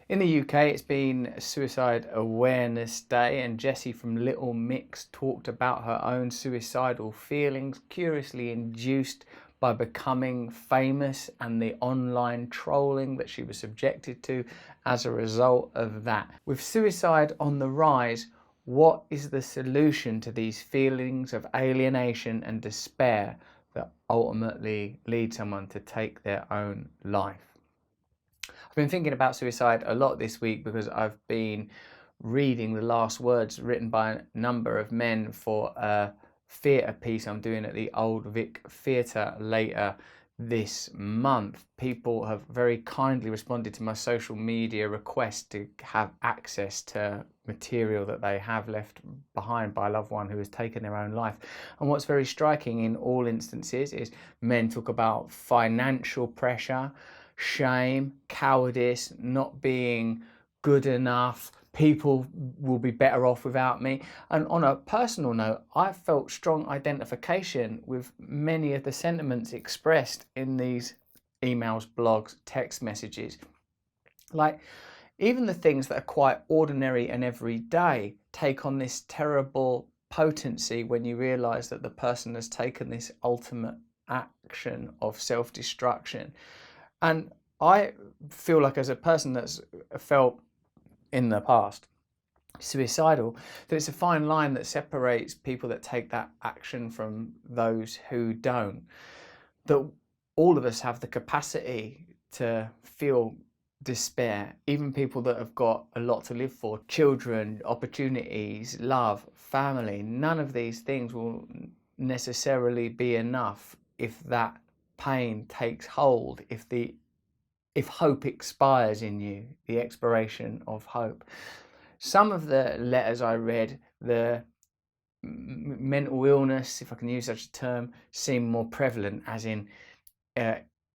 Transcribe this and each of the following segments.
In the UK, it's been Suicide Awareness Day, and Jessie from Little Mix talked about her own suicidal feelings, curiously induced by becoming famous and the online trolling that she was subjected to as a result of that. With suicide on the rise, what is the solution to these feelings of alienation and despair that ultimately lead someone to take their own life? I've been thinking about suicide a lot this week because I've been reading the last words written by a number of men for a theatre piece I'm doing at the Old Vic Theatre later this month. People have very kindly responded to my social media request to have access to material that they have left behind by a loved one who has taken their own life. And what's very striking in all instances is men talk about financial pressure, shame, cowardice, not being good enough, people will be better off without me. And on a personal note, I felt strong identification with many of the sentiments expressed in these emails, blogs, text messages. Like, even the things that are quite ordinary and everyday take on this terrible potency when you realize that the person has taken this ultimate action of self-destruction. And I feel like, as a person that's felt in the past suicidal, that it's a fine line that separates people that take that action from those who don't. That all of us have the capacity to feel despair, even people that have got a lot to live for, children, opportunities, love, family. None of these things will necessarily be enough if that pain takes hold, if hope expires in you, the expiration of hope. Some of the letters I read, the mental illness, if I can use such a term, seem more prevalent, as in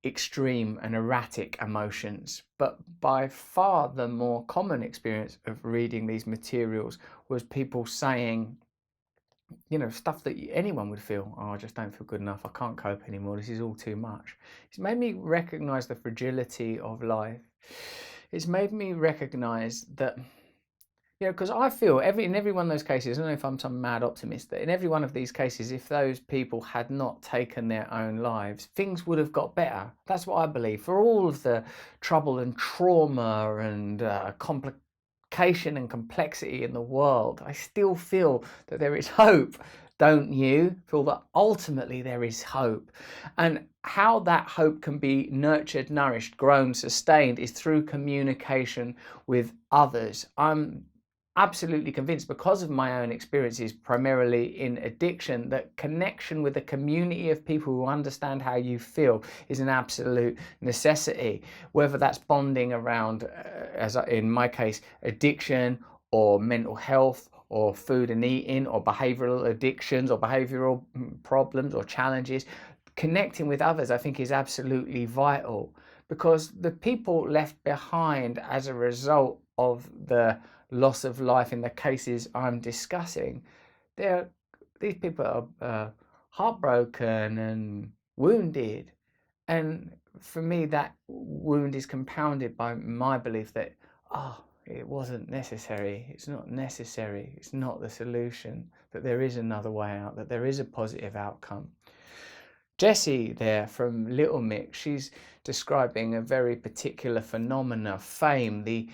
extreme and erratic emotions. But by far the more common experience of reading these materials was people saying, stuff that anyone would feel. Oh, I just don't feel good enough. I can't cope anymore. This is all too much. It's made me recognize the fragility of life. It's made me recognize that, because I feel in every one of those cases, I don't know if I'm some mad optimist, that in every one of these cases, if those people had not taken their own lives, things would have got better. That's what I believe. For all of the trouble and trauma and complication and complexity in the world, I still feel that there is hope. Don't you feel that ultimately there is hope? And how that hope can be nurtured, nourished, grown, sustained is through communication with others. I'm absolutely convinced, because of my own experiences primarily in addiction, that connection with a community of people who understand how you feel is an absolute necessity, whether that's bonding around, as in my case, addiction or mental health or food and eating or behavioral addictions or behavioral problems or challenges. Connecting with others, I think, is absolutely vital, because the people left behind as a result of the loss of life in the cases I'm discussing, these people are heartbroken and wounded. And for me, that wound is compounded by my belief that, it wasn't necessary. It's not necessary. It's not the solution, that there is another way out, that there is a positive outcome. Jessie there from Little Mix, she's describing a very particular phenomena, fame, the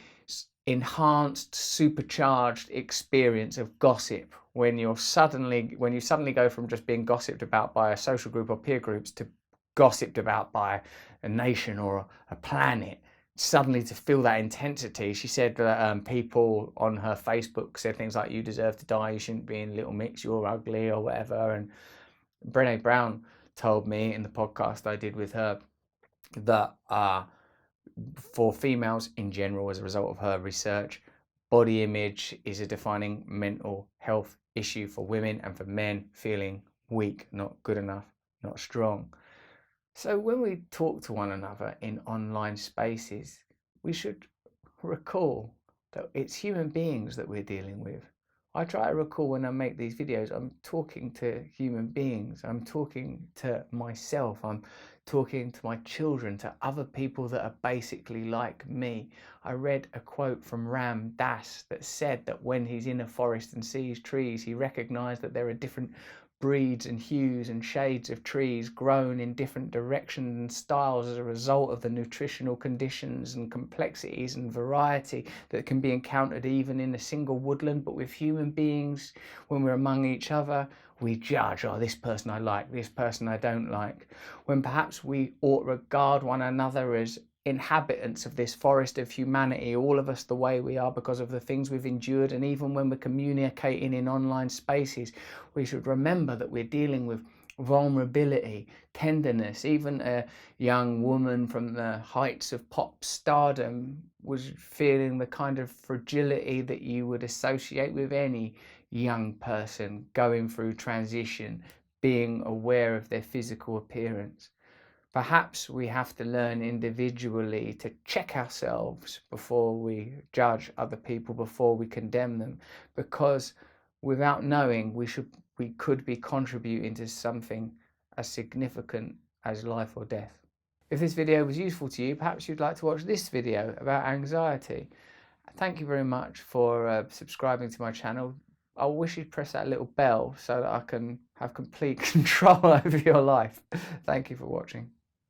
enhanced, supercharged experience of gossip when you suddenly go from just being gossiped about by a social group or peer groups to gossiped about by a nation or a planet. Suddenly to feel that intensity. She said that people on her Facebook said things like, "You deserve to die, you shouldn't be in Little Mix, you're ugly," or whatever. And Brené Brown told me in the podcast I did with her that for females in general, as a result of her research, body image is a defining mental health issue for women, and for men, feeling weak, not good enough, not strong. So when we talk to one another in online spaces, we should recall that it's human beings that we're dealing with. I try to recall when I make these videos, I'm talking to human beings, I'm talking to myself, I'm talking to my children, to other people that are basically like me. I read a quote from Ram Dass that said that when he's in a forest and sees trees, he recognized that there are different breeds and hues and shades of trees grown in different directions and styles as a result of the nutritional conditions and complexities and variety that can be encountered even in a single woodland. But with human beings, when we're among each other, we judge, oh, this person I like, this person I don't like, when perhaps we ought regard one another as inhabitants of this forest of humanity, all of us the way we are because of the things we've endured. And even when we're communicating in online spaces, we should remember that we're dealing with vulnerability, tenderness. Even a young woman from the heights of pop stardom was feeling the kind of fragility that you would associate with any young person going through transition, being aware of their physical appearance. Perhaps we have to learn individually to check ourselves before we judge other people, before we condemn them, because without knowing, we could be contributing to something as significant as life or death. If this video was useful to you, perhaps you'd like to watch this video about anxiety. Thank you very much for subscribing to my channel. I wish you'd press that little bell so that I can have complete control over your life. Thank you for watching.